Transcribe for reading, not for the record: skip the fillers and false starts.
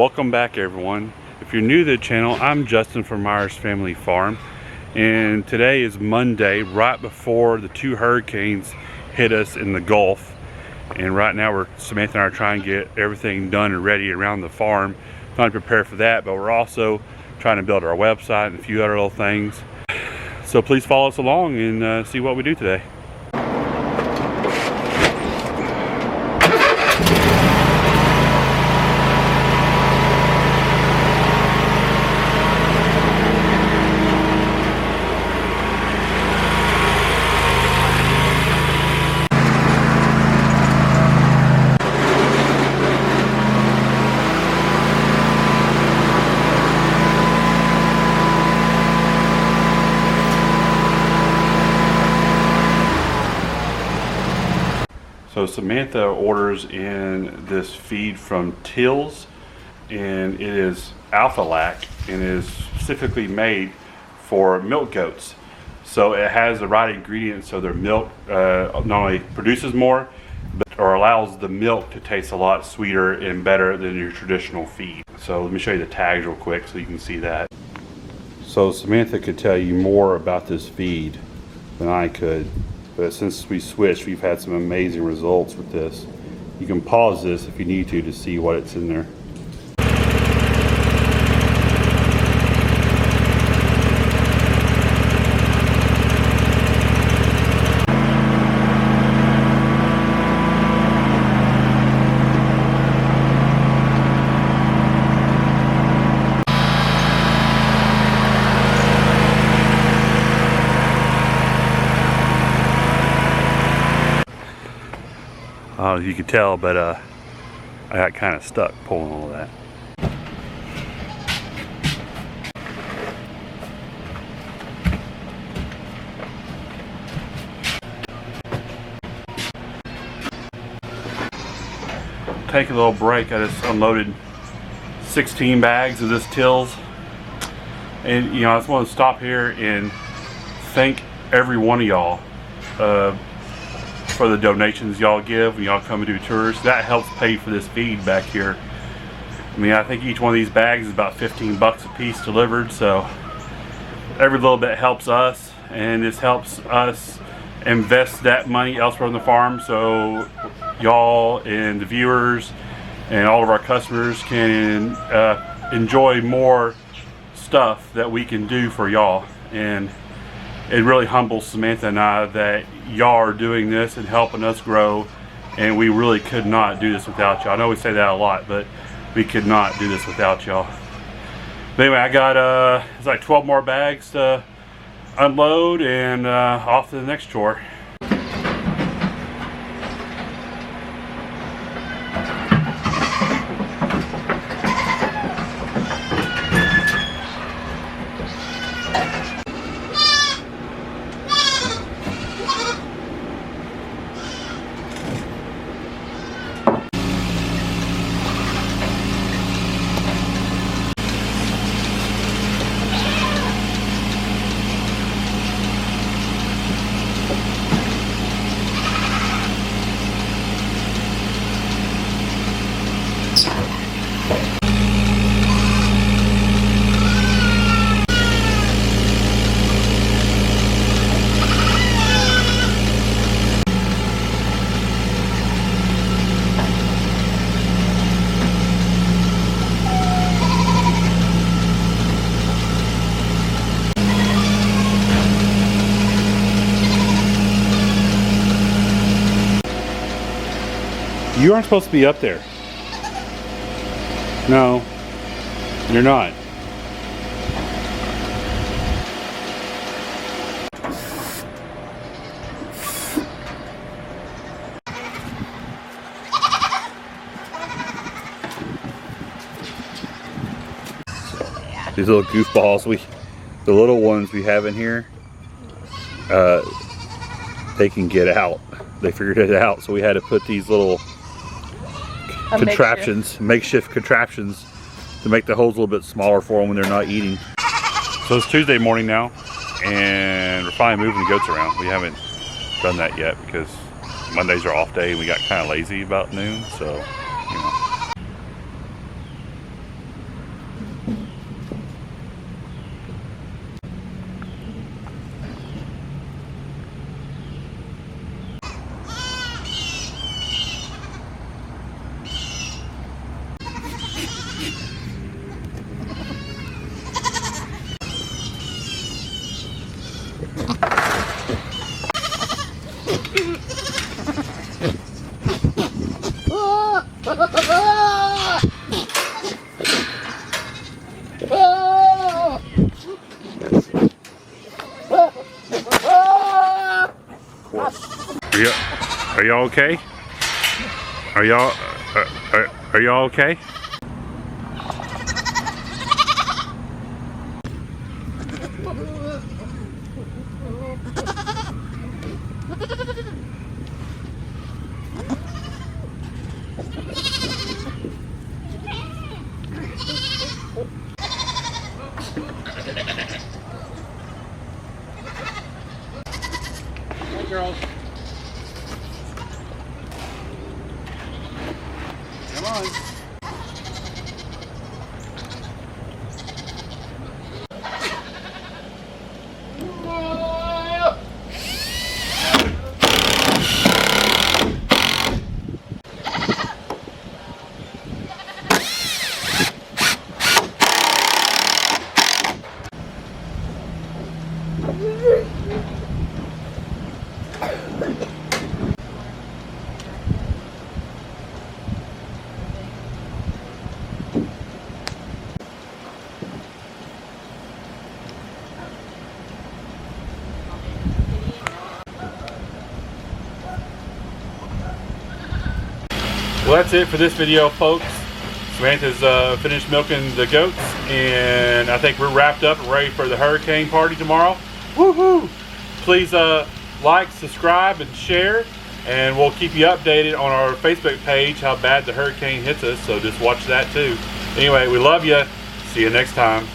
Welcome back, everyone. If you're new to the channel, I'm Justin from Meyers Family Farm, and today is Monday, right before the two hurricanes hit us in the Gulf. And right now Samantha and I are trying to get everything done and ready around the farm, trying to prepare for that, but we're also trying to build our website and a few other little things. So please follow us along and see what we do today. So Samantha orders in this feed from Tills, and it is Alpha-Lac and is specifically made for milk goats. So it has the right ingredients so their milk not only produces more, but or allows the milk to taste a lot sweeter and better than your traditional feed. So let me show you the tags real quick so you can see that. So Samantha could tell you more about this feed than I could. But since we switched, we've had some amazing results with this. You can pause this if you need to see what it's in there. I don't know if you can tell, but I got kind of stuck pulling all of that. Take a little break. I just unloaded 16 bags of this Tills, and I just want to stop here and thank every one of y'all for the donations y'all give when y'all come and do tours. That helps pay for this feed back here. I mean, I think each one of these bags is about 15 bucks a piece delivered, so every little bit helps us, and this helps us invest that money elsewhere on the farm so y'all and the viewers and all of our customers can enjoy more stuff that we can do for y'all. And it really humbles Samantha and I that y'all are doing this and helping us grow, and we really could not do this without y'all. I know we say that a lot, but we could not do this without y'all. But anyway, I got it's like 12 more bags to unload, and off to the next chore. You aren't supposed to be up there. No, you're not. These little goofballs, the little ones we have in here, they can get out. They figured it out, so we had to put these little makeshift contraptions to make the holes a little bit smaller for them when they're not eating. So it's Tuesday morning now, and we're finally moving the goats around. We haven't done that yet because Mondays are off day and we got kind of lazy about noon, so you know. Are y'all okay? Are y'all okay? Hey girls. Come on. Well, that's it for this video, folks. Samantha's finished milking the goats, and I think we're wrapped up and ready for the hurricane party tomorrow. Woohoo! Please like, subscribe, and share, and we'll keep you updated on our Facebook page how bad the hurricane hits us, so just watch that too. Anyway, we love you. See you next time.